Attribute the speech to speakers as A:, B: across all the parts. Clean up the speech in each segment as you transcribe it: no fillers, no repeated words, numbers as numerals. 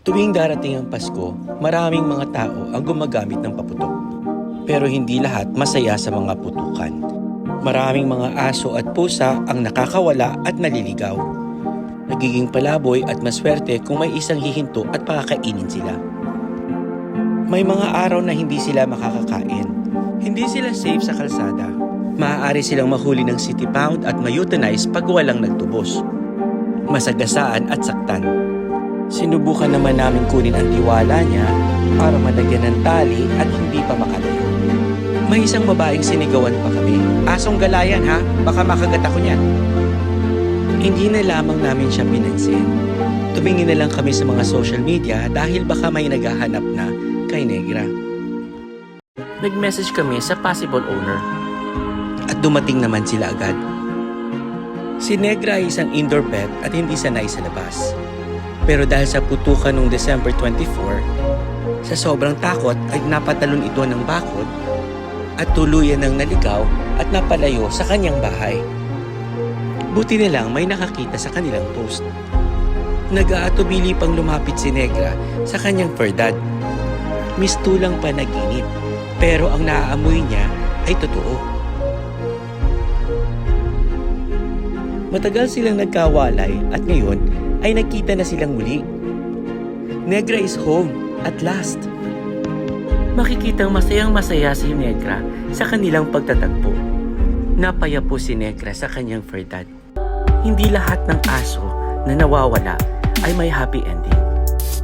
A: Tuwing darating ang Pasko, maraming mga tao ang gumagamit ng paputok. Pero hindi lahat masaya sa mga putukan. Maraming mga aso at pusa ang nakakawala at naliligaw. Nagiging palaboy at maswerte kung may isang hihinto at pakakainin sila. May mga araw na hindi sila makakakain. Hindi sila safe sa kalsada. Maaari silang mahuli ng city pound at ma-euthanize pag walang nagtubos. Masagasaan at saktan. Sinubukan naman namin kunin ang tiwala niya para malagyan ng tali at hindi pa makalayo. May isang babaeng sinigawan pa kami. Asong galayan ha, baka makagat ako niyan. Hindi na lamang namin siya pinansin. Tumingin na lang kami sa mga social media dahil baka may naghahanap na kay Negra. Nag-message kami sa possible owner. At dumating naman sila agad. Si Negra ay isang indoor pet at hindi sanay sa labas. Pero dahil sa putukan noong December 24, sa sobrang takot ay napatalon ito ng bakod at tuluyan ng naligaw at napalayo sa kanyang bahay. Buti na lang may nakakita sa kanilang post. Nag-aatubili pang lumapit si Negra sa kanyang fur dad. Mistulang panaginip, pero ang naaamoy niya ay totoo. Matagal silang nagkawalay at ngayon ay nagkita na silang muli. Negra is home at last. Makikitang masayang-masaya si Negra sa kanilang pagtatagpo. Napaya po si Negra sa kanyang fur dad. Hindi lahat ng aso na nawawala ay may happy ending.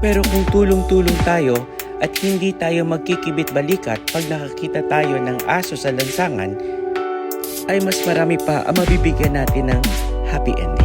A: Pero kung tulong-tulong tayo at hindi tayo magkikibit balikat pag nakakita tayo ng aso sa lansangan, ay mas marami pa ang mabibigyan natin ng happy ending.